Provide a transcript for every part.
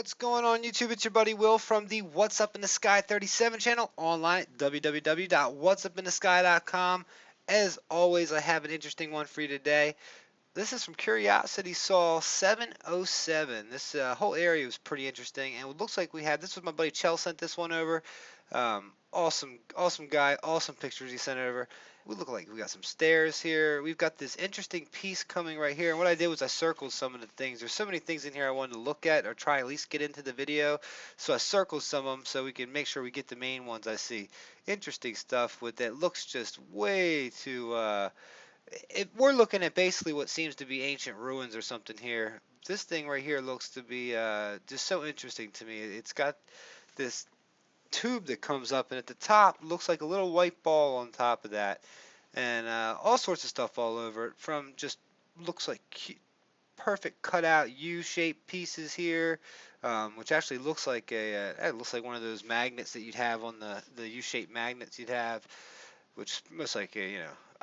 What's going on YouTube? It's your buddy Will from the What's Up in the Sky 37 channel online at www.whatsupinthesky.com. As always, I have an interesting one for you today. This is from Curiosity Saw 707. This whole area was pretty interesting, and it looks like we had this was my buddy Chell sent this one over. Awesome guy, awesome pictures he sent over. We look like we got some stairs here. We've got this interesting piece coming right here, and what I did was I circled some of the things. There's so many things in here I wanted to look at or try at least get into the video, so I circled some of them so we can make sure we get the main ones I see. Interesting stuff with that looks just way too. We're looking at basically what seems to be ancient ruins or something here. This thing right here looks to be just so interesting to me. It's got this tube that comes up, and at the top looks like a little white ball on top of that, and all sorts of stuff all over it. From just looks like perfect cutout U-shaped pieces here, which actually looks like it looks like one of those magnets that you'd have on the U-shaped magnets you'd have, which looks like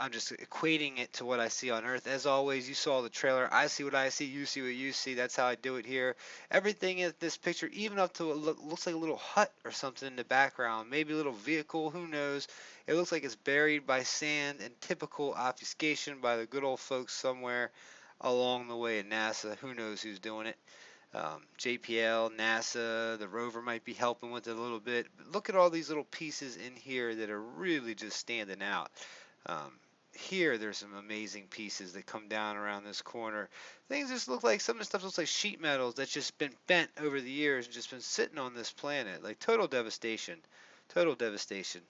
I'm just equating it to what I see on Earth. As always, you saw the trailer. I see what I see. You see what you see. That's how I do it here. Everything in this picture, even up to looks like a little hut or something in the background. Maybe a little vehicle. Who knows? It looks like it's buried by sand and typical obfuscation by the good old folks somewhere along the way at NASA. Who knows who's doing it? JPL, NASA, the Rover might be helping with it a little bit. But look at all these little pieces in here that are really just standing out. Um, Here, there's some amazing pieces that come down around this corner. Things just look like some of the stuff looks like sheet metals that's just been bent over the years and just been sitting on this planet. Like total devastation. Total devastation.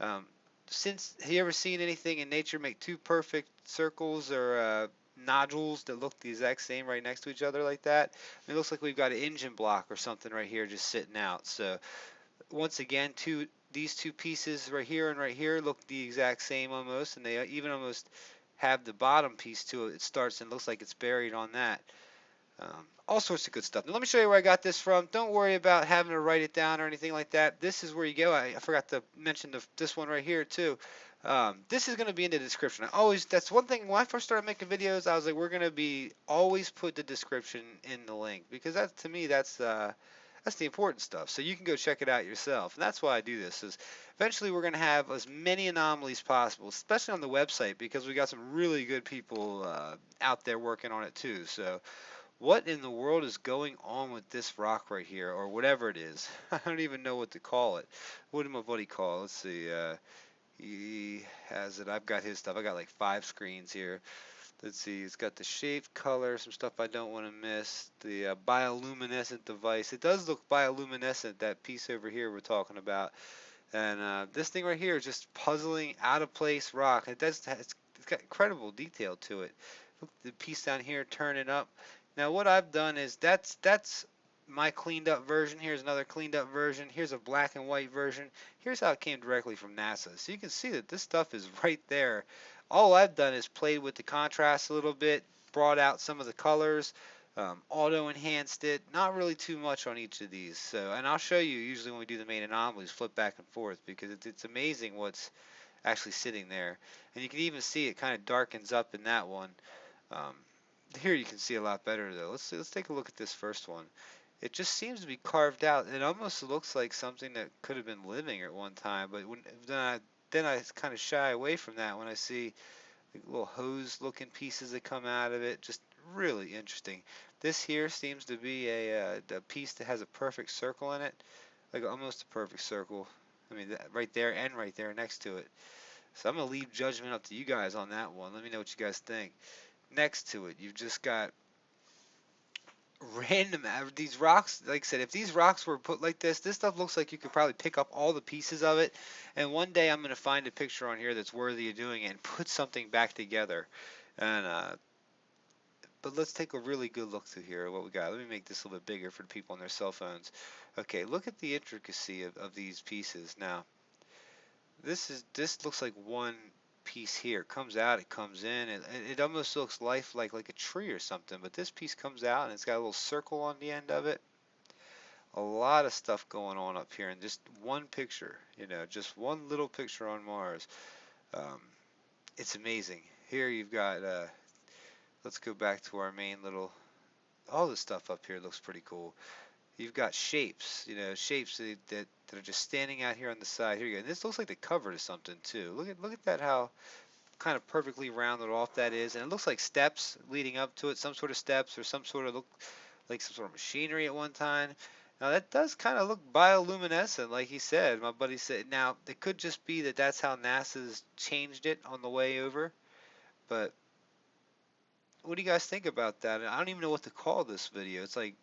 Um, since have you ever seen anything in nature make two perfect circles or nodules that look the exact same right next to each other like that? It looks like we've got an engine block or something right here just sitting out. So once again, these two pieces right here look the exact same almost, and they even almost have the bottom piece to it. It starts and looks like it's buried on that. All sorts of good stuff. Now let me show you where I got this from. Don't worry about having to write it down or anything like that. This is where you go. I forgot to mention this one right here too. This is going to be in the description. That's one thing when I first started making videos, I was like, we're going to be always put the description in the link, because that to me that's the important stuff. So you can go check it out yourself. And that's why I do this. Is eventually we're going to have as many anomalies possible, especially on the website, because we got some really good people out there working on it too. So what in the world is going on with this rock right here, or whatever it is? I don't even know what to call it. What did my buddy call it? Let's see. He has it. I've got his stuff. I got like 5 screens here. Let's see. It's got the shape, color, some stuff I don't want to miss. The bioluminescent device. It does look bioluminescent, that piece over here we're talking about. And this thing right here is just puzzling, out of place rock. It's got incredible detail to it. Look, the piece down here turning up. Now what I've done is that's my cleaned up version. Here's another cleaned up version. Here's a black and white version. Here's how it came directly from NASA. So you can see that this stuff is right there. All I've done is played with the contrast a little bit, brought out some of the colors, auto enhanced it. Not really too much on each of these. So, and I'll show you usually when we do the main anomalies, flip back and forth, because it's amazing what's actually sitting there. And you can even see it kind of darkens up in that one. Um, Here you can see a lot better though. Let's take a look at this first one. It just seems to be carved out. It almost looks like something that could have been living at one time, but then I kind of shy away from that when I see the little hose-looking pieces that come out of it. Just really interesting. This here seems to be a piece that has a perfect circle in it, like almost a perfect circle. I mean, right there and right there next to it. So I'm gonna leave judgment up to you guys on that one. Let me know what you guys think. Next to it, you've just got random these rocks. Like I said, if these rocks were put like this stuff looks like you could probably pick up all the pieces of it, and one day I'm going to find a picture on here that's worthy of doing it and put something back together. And but let's take a really good look through here at what we got. Let me make this a little bit bigger for the people on their cell phones. Okay, look at the intricacy of these pieces. Now this looks like one piece here. It comes out, it comes in, and it almost looks lifelike, like a tree or something. But this piece comes out and it's got a little circle on the end of it. A lot of stuff going on up here in just one picture, just one little picture on Mars. Um, it's amazing. Here you've got, let's go back to our main little, all this stuff up here looks pretty cool. you've got shapes, shapes that are just standing out here on the side. Here you go. And this looks like the cover to something too. Look at that, how kind of perfectly rounded off that is, and it looks like steps leading up to it, some sort of steps or some sort of look like some sort of machinery at one time. Now that does kind of look bioluminescent, like he said. My buddy said. Now it could just be that that's how NASA's changed it on the way over. But what do you guys think about that? I don't even know what to call this video. It's like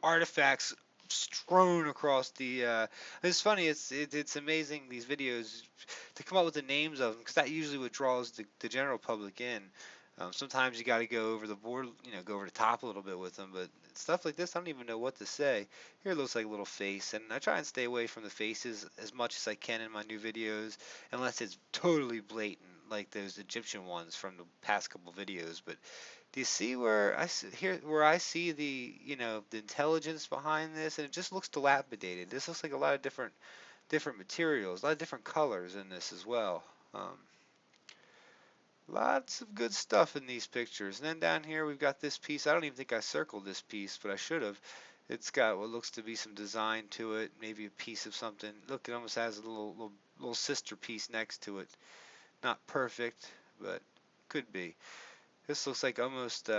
artifacts strewn across the. It's funny. It's amazing these videos to come up with the names of them, because that usually what draws the general public in. Sometimes you got to go over the board, go over the top a little bit with them. But stuff like this, I don't even know what to say. Here it looks like a little face, and I try and stay away from the faces as much as I can in my new videos, unless it's totally blatant, like those Egyptian ones from the past couple videos. But do you see where I see the intelligence behind this, and it just looks dilapidated. This looks like a lot of different materials, a lot of different colors in this as well. Um, Lots of good stuff in these pictures. And then down here we've got this piece. I don't even think I circled this piece, but I should have. It's got what looks to be some design to it, maybe a piece of something. Look, it almost has a little sister piece next to it. Not perfect, but could be. This looks like almost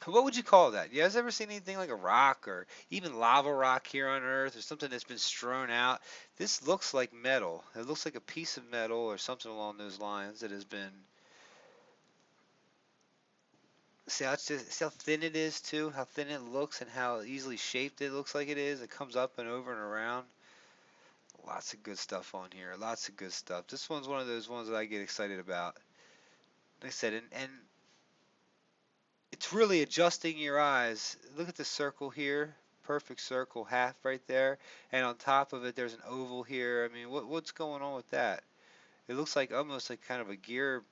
what would you call that? You guys ever seen anything like a rock or even lava rock here on Earth, or something that's been strewn out? This looks like metal. It looks like a piece of metal or something along those lines that has been. See how thin it is too, how thin it looks, and how easily shaped it looks like it is. It comes up and over and around. Lots of good stuff on here. Lots of good stuff. This one's one of those ones that I get excited about. Like I said, and it's really adjusting your eyes. Look at the circle here. Perfect circle, half right there. And on top of it, there's an oval here. I mean, what's going on with that? It looks like almost like kind of a gear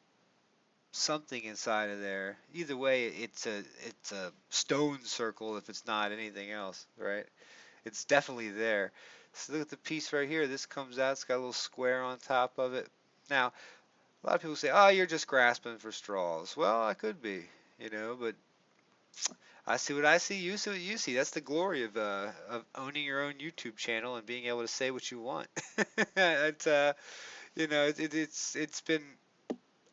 something inside of there. Either way, it's a stone circle if it's not anything else, right? It's definitely there. So look at the piece right here. This comes out. It's got a little square on top of it. Now, a lot of people say, "Oh, you're just grasping for straws." Well, I could be, but I see what I see. You see what you see. That's the glory of owning your own YouTube channel and being able to say what you want. It's it's been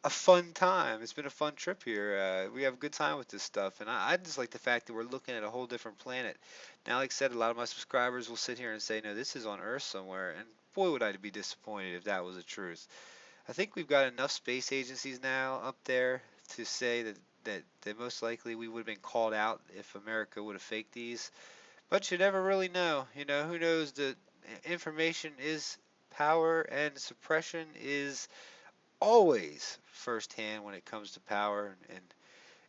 a fun time. It's been a fun trip here. We have a good time with this stuff, and I just like the fact that we're looking at a whole different planet. Now, like I said, a lot of my subscribers will sit here and say, "No, this is on Earth somewhere," and boy, would I be disappointed if that was the truth. I think we've got enough space agencies now up there to say that most likely we would have been called out if America would have faked these. But you never really know. Who knows that information is power and suppression is always firsthand when it comes to power and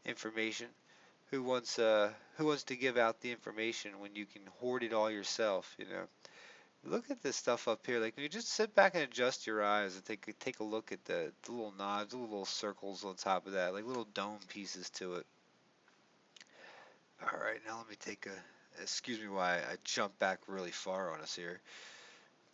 information. Who wants to give out the information when you can hoard it all yourself? Look at this stuff up here. Like, when you just sit back and adjust your eyes and take a look at the little nods, the little circles on top of that, like little dome pieces to it. All right, now let me excuse me why I jumped back really far on us here.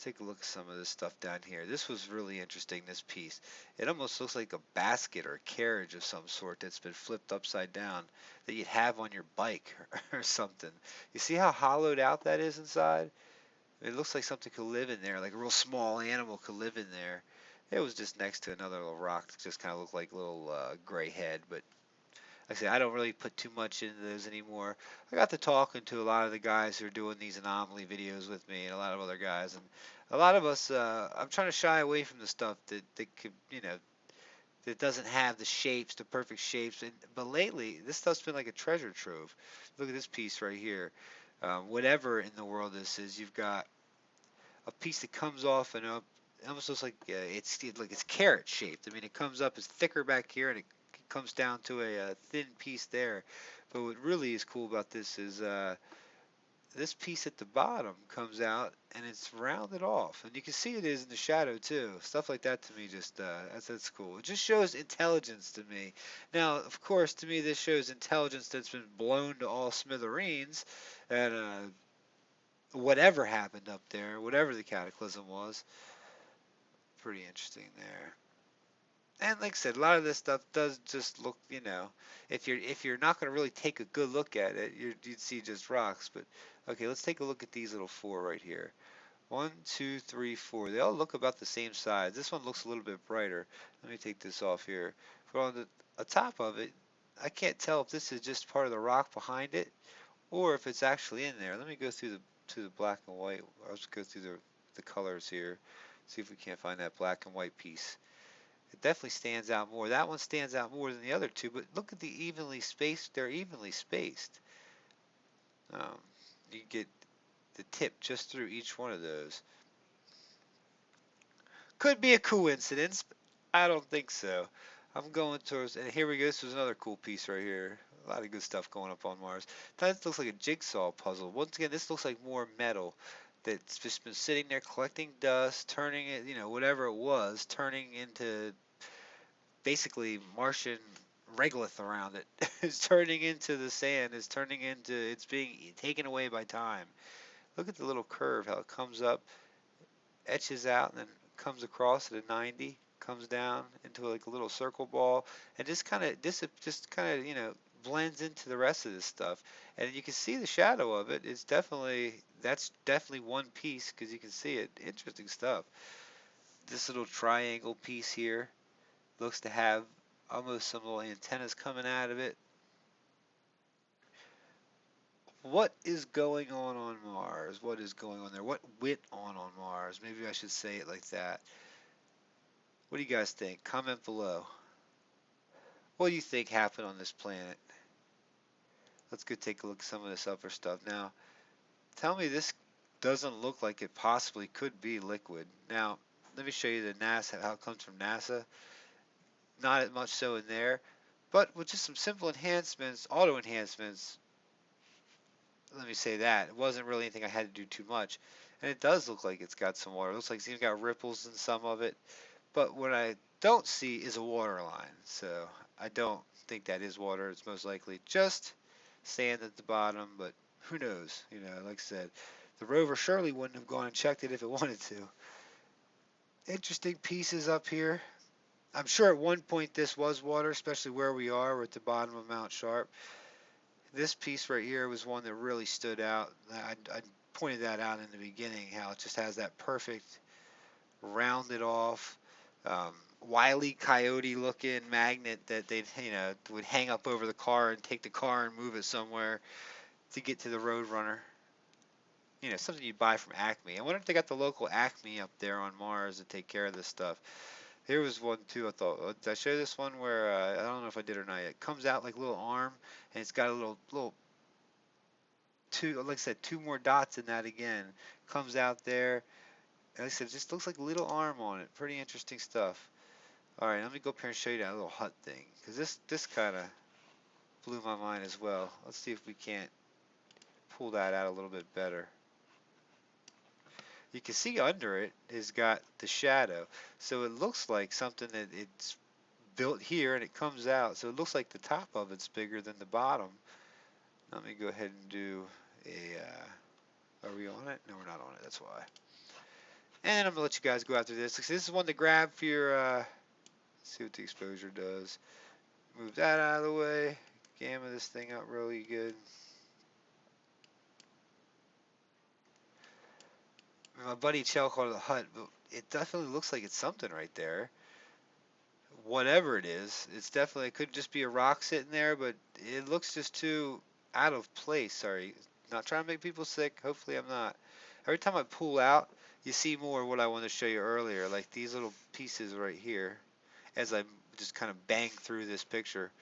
Take a look at some of this stuff down here. This was really interesting, this piece. It almost looks like a basket or a carriage of some sort that's been flipped upside down that you'd have on your bike or something. You see how hollowed out that is inside? It looks like something could live in there, like a real small animal could live in there. It was just next to another little rock that just kind of looked like a little gray head. But like I said, I don't really put too much into those anymore. I got to talking to a lot of the guys who are doing these anomaly videos with me, and a lot of other guys, and a lot of us. I'm trying to shy away from the stuff that could, that doesn't have the shapes, the perfect shapes. But lately, this stuff's been like a treasure trove. Look at this piece right here. Whatever in the world this is, you've got a piece that comes off and up. It almost looks like it's carrot shaped. I mean, it comes up, it's thicker back here, and it comes down to a thin piece there. But what really is cool about this is this piece at the bottom comes out and it's rounded off, and you can see it is in the shadow too. Stuff like that to me just that's cool. It just shows intelligence to me. Now, of course, to me this shows intelligence that's been blown to all smithereens, and whatever happened up there, whatever the cataclysm was. Pretty interesting there. And like I said, a lot of this stuff does just look, if you're not going to really take a good look at it, you'd see just rocks. But okay, let's take a look at these little four right here. One, two, three, four. They all look about the same size. This one looks a little bit brighter. Let me take this off here. But on the top of it, I can't tell if this is just part of the rock behind it or if it's actually in there. Let me go through the black and white. Let's go through the colors here. See if we can't find that black and white piece. It definitely stands out more. That one stands out more than the other two, but look at the evenly spaced. They're evenly spaced. Um, you get the tip just through each one of those. Could be a coincidence, but I don't think so. I'm going towards, and here we go. This was another cool piece right here. A lot of good stuff going up on Mars. That looks like a jigsaw puzzle. Once again, this looks like more metal that's just been sitting there collecting dust, turning it, whatever it was, turning into basically Martian regolith around it. It's turning into the sand. It's being taken away by time. Look at the little curve, how it comes up, etches out, and then comes across at a 90, comes down into like a little circle ball, and just kind of blends into the rest of this stuff. And you can see the shadow of it. That's definitely one piece because you can see it. Interesting stuff. This little triangle piece here looks to have almost some little antennas coming out of it. What is going on Mars? What is going on there? What went on Mars? Maybe I should say it like that. What do you guys think? Comment below. What do you think happened on this planet? Let's go take a look at some of this upper stuff. Now, tell me this doesn't look like it possibly could be liquid. Now, let me show you the NASA, how it comes from NASA. Not as much so in there, but with just some simple enhancements, auto enhancements, let me say that. It wasn't really anything I had to do too much. And it does look like it's got some water. It looks like it's even got ripples in some of it. But what I don't see is a water line. So I don't think that is water. It's most likely just sand at the bottom, but who knows? Like I said, the rover surely wouldn't have gone and checked it if it wanted to. Interesting pieces up here. I'm sure at one point this was water, especially where we are. We're at the bottom of Mount Sharp. This piece right here was one that really stood out. I pointed that out in the beginning, how it just has that perfect rounded off Wile E. Coyote looking magnet that they would hang up over the car and take the car and move it somewhere to get to the Roadrunner. Something you buy from Acme. I wonder if they got the local Acme up there on Mars to take care of this stuff. Here was one too. I thought, did I show this one where I don't know if I did or not yet. It comes out like a little arm, and it's got a little two, like I said, two more dots in that again. Comes out there. Like I said, it just looks like a little arm on it. Pretty interesting stuff. All right, let me go up here and show you that little hut thing, because this kind of blew my mind as well. Let's see if we can't pull that out a little bit better. You can see under it has got the shadow, so it looks like something that it's built here and it comes out, so it looks like the top of it's bigger than the bottom. Let me go ahead and do are we on it? No, we're not on it, that's why. And I'm gonna let you guys go after this. This is one to grab for your, see what the exposure does. Move that out of the way, gamma this thing out really good. My buddy Chell called it a hut, but it definitely looks like it's something right there. Whatever it is, it could just be a rock sitting there, but it looks just too out of place. Sorry, not trying to make people sick. Hopefully I'm not. Every time I pull out, you see more of what I wanted to show you earlier, like these little pieces right here, as I just kind of bang through this picture.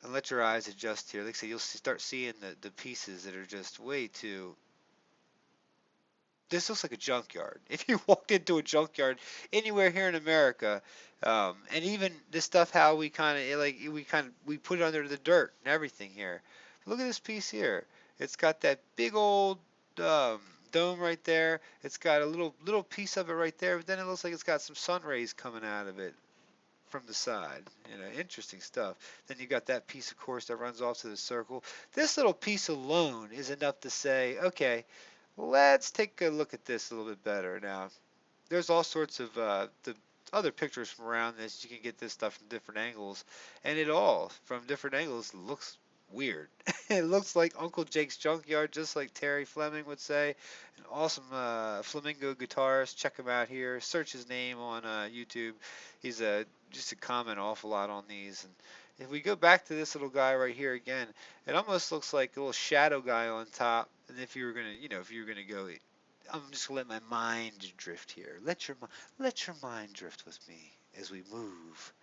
And let your eyes adjust here. Like I say, you'll start seeing the pieces that are just way too. This looks like a junkyard. If you walked into a junkyard anywhere here in America, and even this stuff, how we kind of we put it under the dirt and everything here. Look at this piece here. It's got that big old dome right there. It's got a little piece of it right there, but then it looks like it's got some sun rays coming out of it from the side. Interesting stuff. Then you got that piece, of course, that runs off to the circle. This little piece alone is enough to say, okay, let's take a look at this a little bit better. Now, there's all sorts of other pictures from around this. You can get this stuff from different angles, and it all from different angles looks weird. It looks like Uncle Jake's Junkyard, just like Terry Fleming would say. An awesome flamingo guitarist. Check him out here. Search his name on YouTube. He's just a comment awful lot on these. And if we go back to this little guy right here again, it almost looks like a little shadow guy on top. And if you were gonna, if you were gonna go, I'm just gonna let my mind drift here. Let your mind drift with me as we move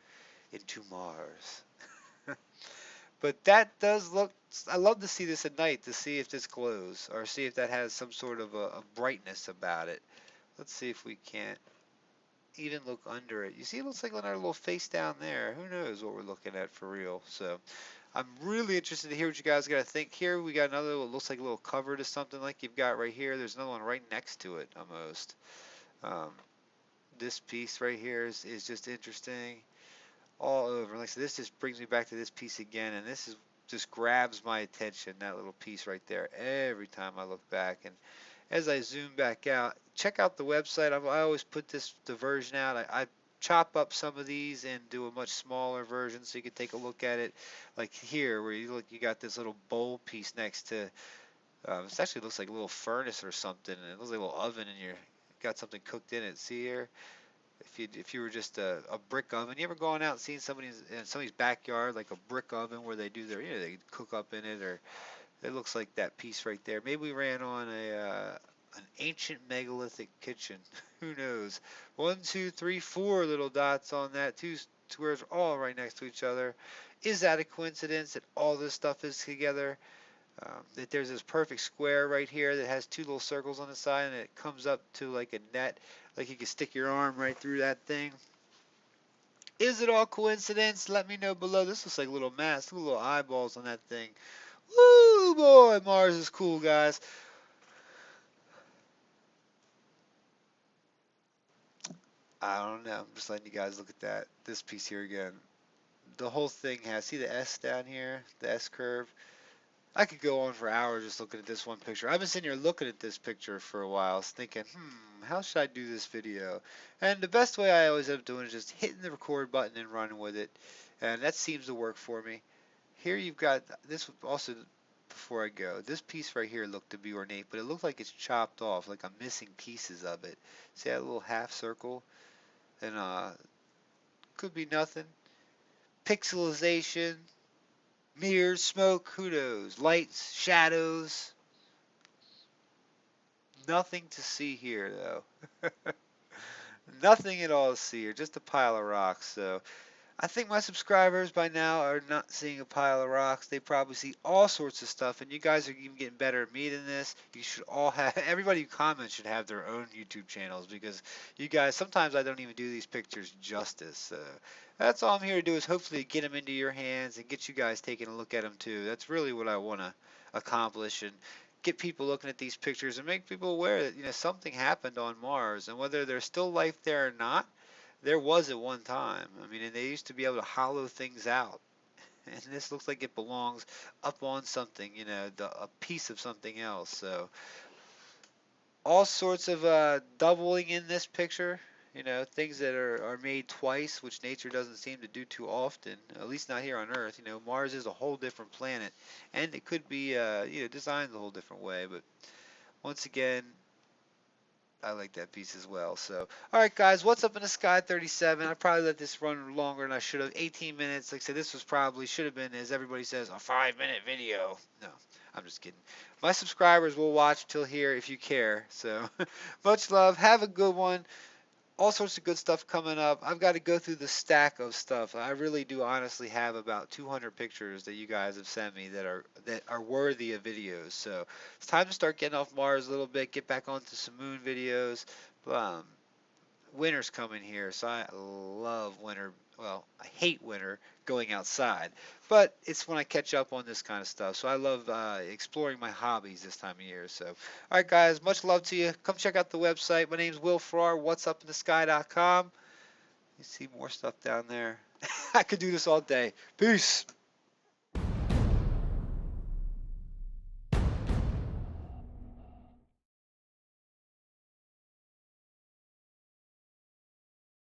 into Mars. But that does look. I love to see this at night to see if this glows or see if that has some sort of a brightness about it. Let's see if we can't even look under it. You see, it looks like our little face down there. Who knows what we're looking at for real? So I'm really interested to hear what you guys got to think. Here we got another one, looks like a little cover to something like you've got right here. There's another one right next to it almost. Um, this piece right here is just interesting all over. Like I said, this just brings me back to this piece again, and this is just grabs my attention, that little piece right there, every time I look back. And as I zoom back out, check out the website. I always put the version out. I chop up some of these and do a much smaller version so you can take a look at it. Like here, where you look, you got this little bowl piece next to. It actually looks like a little furnace or something, and it looks like a little oven, and you got something cooked in it. See here? If you were just a brick oven, you ever gone out and seen somebody's backyard, like a brick oven where they do their, they cook up in it, or it looks like that piece right there. Maybe we ran on an ancient megalithic kitchen. Who knows? 1, 2, 3, 4 little dots on that. Two squares all right next to each other. Is that a coincidence that all this stuff is together? That there's this perfect square right here that has two little circles on the side, and it comes up to like a net, like you can stick your arm right through that thing. Is it all coincidence? Let me know below. This looks like little masks, little eyeballs on that thing. Woo, boy, Mars is cool, guys. I don't know. I'm just letting you guys look at that. This piece here again. The whole thing has, see the S down here? The S curve? I could go on for hours just looking at this one picture. I've been sitting here looking at this picture for a while, thinking, how should I do this video? And the best way I always end up doing is just hitting the record button and running with it. And that seems to work for me. Here you've got, this also, before I go, this piece right here looked to be ornate, but it looked like it's chopped off, like I'm missing pieces of it. See that little half circle? And could be nothing. Pixelization. Mirrors, smoke, who knows? Lights, shadows. Nothing to see here, though. Nothing at all to see here, just a pile of rocks. So I think my subscribers by now are not seeing a pile of rocks. They probably see all sorts of stuff, and you guys are even getting better at me than this. You should all have, everybody who comments should have their own YouTube channels, because you guys, sometimes I don't even do these pictures justice. That's all I'm here to do, is hopefully get them into your hands and get you guys taking a look at them too. That's really what I want to accomplish, and get people looking at these pictures and make people aware that something happened on Mars, and whether there's still life there or not, there was at one time. I mean, and they used to be able to hollow things out. And this looks like it belongs up on something, a piece of something else. So all sorts of doubling in this picture, things that are made twice, which nature doesn't seem to do too often, at least not here on Earth. Mars is a whole different planet, and it could be, designed a whole different way. But once again, I like that piece as well. So, all right, guys, what's up in the sky 37? I probably let this run longer than I should have. 18 minutes. Like I said, this was probably, should have been, as everybody says, a 5-minute video. No, I'm just kidding. My subscribers will watch till here if you care. So, much love. Have a good one. All sorts of good stuff coming up. I've got to go through the stack of stuff. I really do honestly have about 200 pictures that you guys have sent me that are worthy of videos. So it's time to start getting off Mars a little bit, get back onto some moon videos. Winter's coming here, so I love winter. Well, I hate winter going outside, but it's when I catch up on this kind of stuff. So I love exploring my hobbies this time of year. So, all right, guys, much love to you. Come check out the website. My name's Will Farrar, whatsupinthesky.com. You see more stuff down there. I could do this all day. Peace.